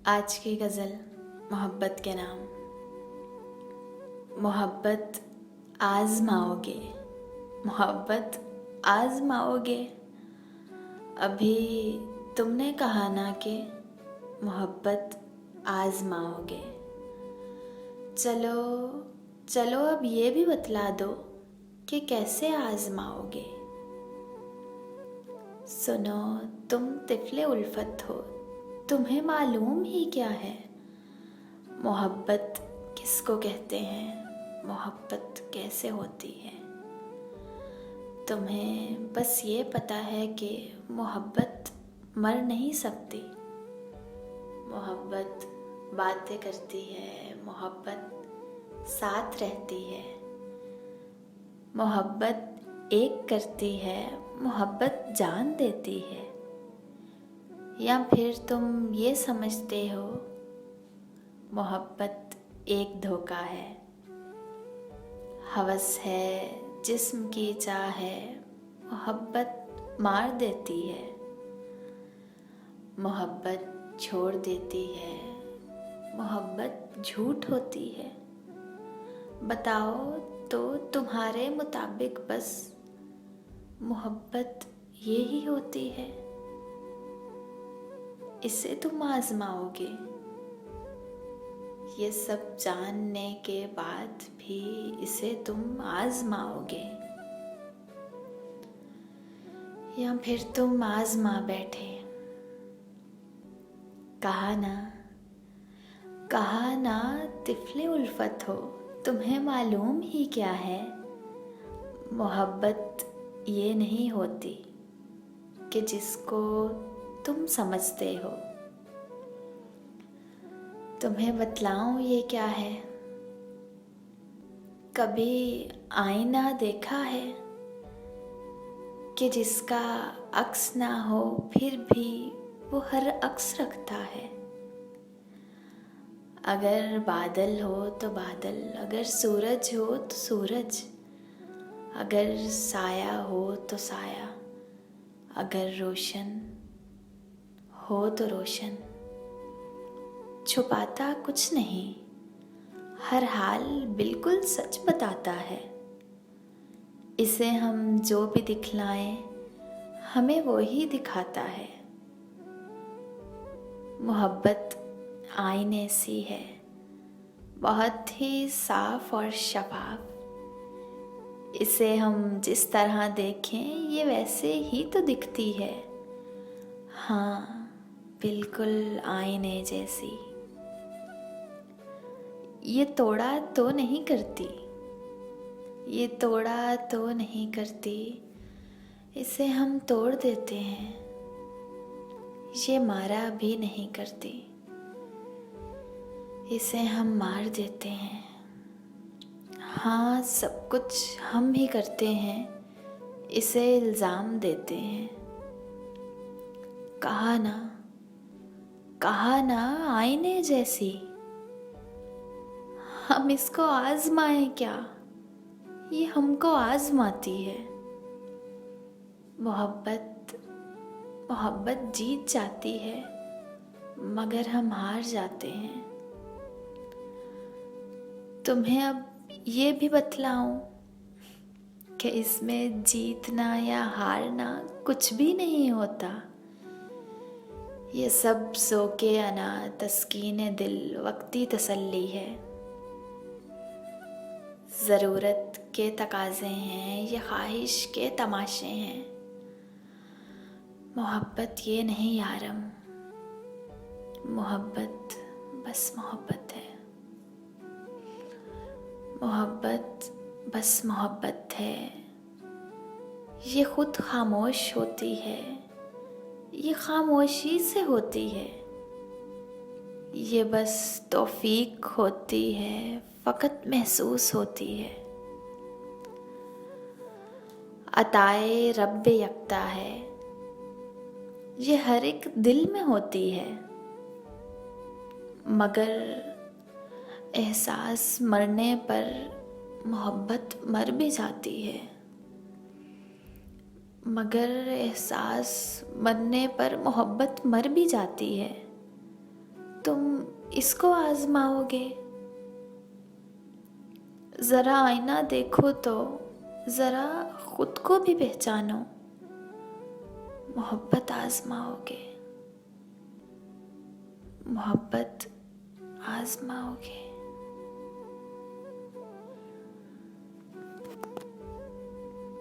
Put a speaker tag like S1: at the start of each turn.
S1: आज की गज़ल मोहब्बत के नाम। मोहब्बत आज़माओगे, मोहब्बत आज़माओगे। अभी तुमने कहा ना कि मोहब्बत आज़माओगे। चलो चलो अब ये भी बतला दो कि कैसे आज़माओगे। सुनो तुम तिफ़ले उल्फत हो, तुम्हें मालूम ही क्या है मोहब्बत किसको कहते हैं, मोहब्बत कैसे होती है। तुम्हें बस ये पता है कि मोहब्बत मर नहीं सकती। मोहब्बत बातें करती है, मोहब्बत साथ रहती है, मोहब्बत एक करती है, मोहब्बत जान देती है। या फिर तुम ये समझते हो मोहब्बत एक धोखा है, हवस है, जिस्म की चाह है, मोहब्बत मार देती है, मोहब्बत छोड़ देती है, मोहब्बत झूठ होती है। बताओ तो तुम्हारे मुताबिक बस मोहब्बत ये ही होती है। इसे तुम आजमाओगे। ये सब जानने के बाद भी इसे तुम आजमाओगे, या फिर तुम आजमा बैठे। कहा ना तिफले उल्फत हो, तुम्हें मालूम ही क्या है मोहब्बत ये नहीं होती कि जिसको तुम समझते हो। तुम्हें बतलाऊं ये क्या है, कभी आईना देखा है कि जिसका अक्स ना हो फिर भी वो हर अक्स रखता है। अगर बादल हो तो बादल, अगर सूरज हो तो सूरज, अगर साया हो तो साया, अगर रोशन हो तो रोशन। छुपाता कुछ नहीं, हर हाल बिल्कुल सच बताता है। इसे हम जो भी दिखलाएं हमें वो ही दिखाता है। मोहब्बत आईने सी है, बहुत ही साफ और शफाफ। इसे हम जिस तरह देखें ये वैसे ही तो दिखती है। हाँ, बिल्कुल आईने जैसी। ये तोड़ा तो नहीं करती, ये तोड़ा तो नहीं करती, इसे हम तोड़ देते हैं। ये मारा भी नहीं करती, इसे हम मार देते हैं। हाँ, सब कुछ हम ही करते हैं, इसे इल्ज़ाम देते हैं। कहा ना आईने जैसी। हम इसको आजमाएं क्या, ये हमको आजमाती है। मोहब्बत जीत जाती है, मगर हम हार जाते हैं। तुम्हें अब ये भी बतलाऊं कि इसमें जीतना या हारना कुछ भी नहीं होता। ये सब ज़ोक़े अना, तस्कीन दिल, वक्ती तसल्ली है। ज़रूरत के तकाज़े हैं, ये ख्वाहिश के तमाशे हैं। मोहब्बत ये नहीं यारम, मोहब्बत बस मोहब्बत है। मोहब्बत बस मोहब्बत है। ये खुद खामोश होती है, ये खामोशी से होती है। ये बस तौफीक होती है, फ़कत महसूस होती है। अताए रब्बे यकता है, ये हर एक दिल में होती है। मगर एहसास मरने पर मोहब्बत मर भी जाती है। मगर एहसास मरने पर मोहब्बत मर भी जाती है। तुम इसको आजमाओगे? ज़रा आईना देखो तो, ज़रा खुद को भी पहचानो। मोहब्बत आजमाओगे, मोहब्बत आजमाओगे।